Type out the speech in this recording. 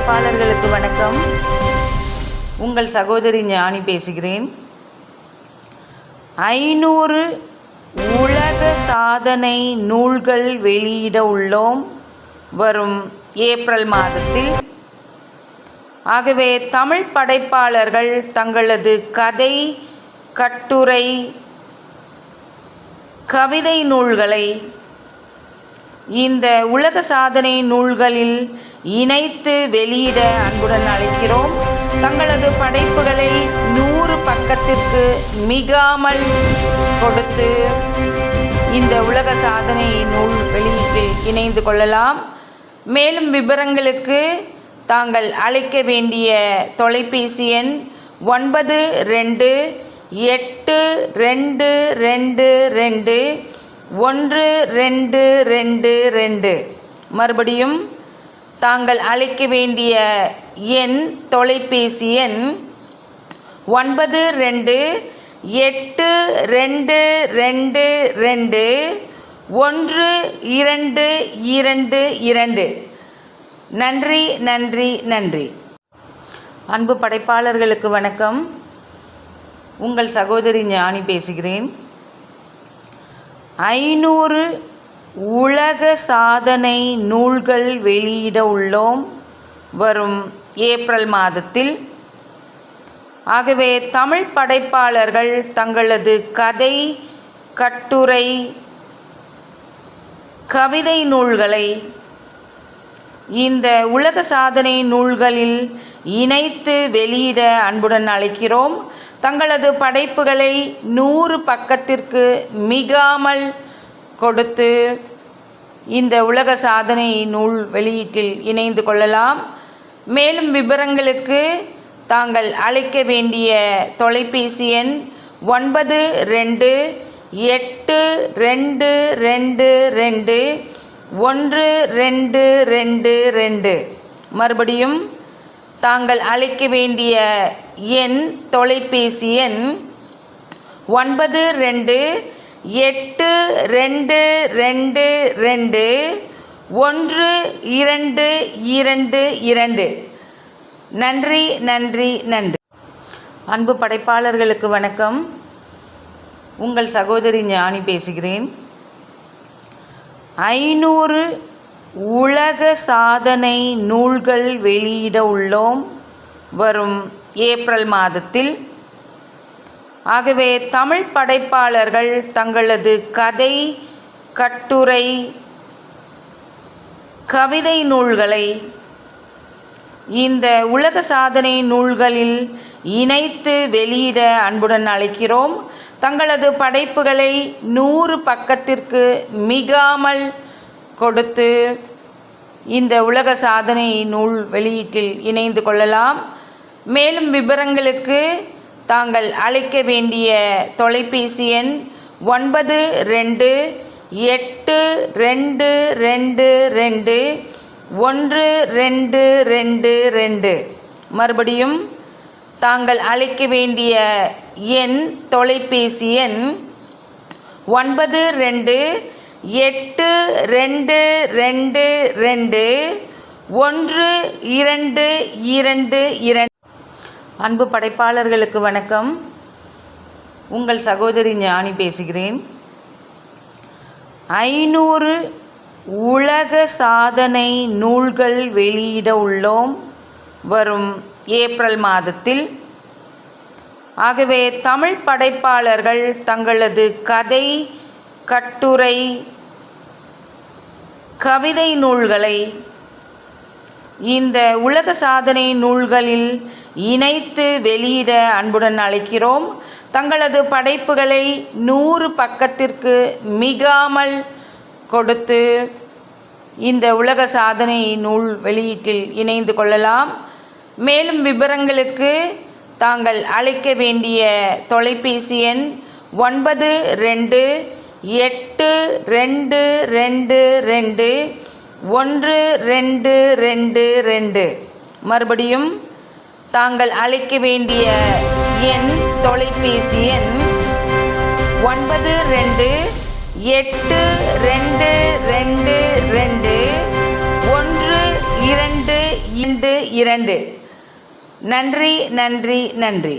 படைப்பாளர்களுக்கு வணக்கம். உங்கள் சகோதரி ஞானி பேசுகிறேன். 500 உலக சாதனை நூல்கள் வெளியிட உள்ளோம் வரும் ஏப்ரல் மாதத்தில். ஆகவே தமிழ் படைப்பாளர்கள் தங்களது கதை, கட்டுரை, கவிதை நூல்களை இந்த உலக சாதனை நூல்களில் இணைத்து வெளியிட அன்புடன் அழைக்கிறோம். தங்களது படைப்புகளை 100 பக்கத்திற்கு மிகாமல் கொடுத்து இந்த உலக சாதனை நூல் வெளியீட்டில் இணைந்து கொள்ளலாம். மேலும் விவரங்களுக்கு தாங்கள் அழைக்க வேண்டிய தொலைபேசி எண் 9228221222. மறுபடியும் தாங்கள் அழைக்க வேண்டிய எண் தொலைபேசி எண் 9228221222. நன்றி நன்றி நன்றி. அன்பு படைப்பாளர்களுக்கு வணக்கம். உங்கள் சகோதரி ஞானி பேசுகிறேன். 500 உலக சாதனை நூல்கள் வெளியிட உள்ளோம் வரும் ஏப்ரல் மாதத்தில். ஆகவே தமிழ் படைப்பாளர்கள் தங்களது கதை, கட்டுரை, கவிதை நூல்களை இந்த உலக சாதனை நூல்களில் இணைத்து வெளியிட அன்புடன் அழைக்கிறோம். தங்களது படைப்புகளை 100 பக்கத்திற்கு மிகாமல் கொடுத்து இந்த உலக சாதனை நூல் வெளியீட்டில் இணைந்து கொள்ளலாம். மேலும் விவரங்களுக்கு தாங்கள் அழைக்க வேண்டிய தொலைபேசி எண் 9228221222. மறுபடியும் தாங்கள் அழைக்க வேண்டிய எண் தொலைபேசி எண் 9228221222. நன்றி நன்றி நன்றி. அன்பு படைப்பாளர்களுக்கு வணக்கம். உங்கள் சகோதரி ஞானி பேசுகிறேன். 500 உலக சாதனை நூல்கள் வெளியிட உள்ளோம் வரும் ஏப்ரல் மாதத்தில். ஆகவே தமிழ் படைப்பாளர்கள் தங்களது கதை, கட்டுரை, கவிதை நூல்களை இந்த உலக சாதனை நூல்களில் இணைத்து வெளியிட அன்புடன் அழைக்கிறோம். தங்களது படைப்புகளை 100 பக்கத்திற்கு மிகாமல் கொடுத்து இந்த உலக சாதனை நூல் வெளியீட்டில் இணைந்து கொள்ளலாம். மேலும் விவரங்களுக்கு தாங்கள் அழைக்க வேண்டிய தொலைபேசி எண் 9228221222. மறுபடியும் தாங்கள் அழைக்க வேண்டிய எண் தொலைபேசி எண் 9228221222. அன்பு படைப்பாளர்களுக்கு வணக்கம். உங்கள் சகோதரி ஞானி பேசுகிறேன். 500 உலக சாதனை நூல்கள் வெளியிட உள்ளோம் வரும் ஏப்ரல் மாதத்தில். ஆகவே தமிழ் படைப்பாளர்கள் தங்களது கதை, கட்டுரை, கவிதை நூல்களை இந்த உலக சாதனை நூல்களில் இணைத்து வெளியிட அன்புடன் அழைக்கிறோம். தங்களது படைப்புகளை 100 பக்கத்திற்கு மிகாமல் கொடுத்து இந்த உலக சாதனை நூல் வெளியீட்டில் இணைந்து கொள்ளலாம். மேலும் விவரங்களுக்கு தாங்கள் அழைக்க வேண்டிய தொலைபேசி எண் 9228221222. மறுபடியும் தாங்கள் அழைக்க வேண்டிய எண் தொலைபேசி எண் 9228221222. 222. நன்றி நன்றி நன்றி.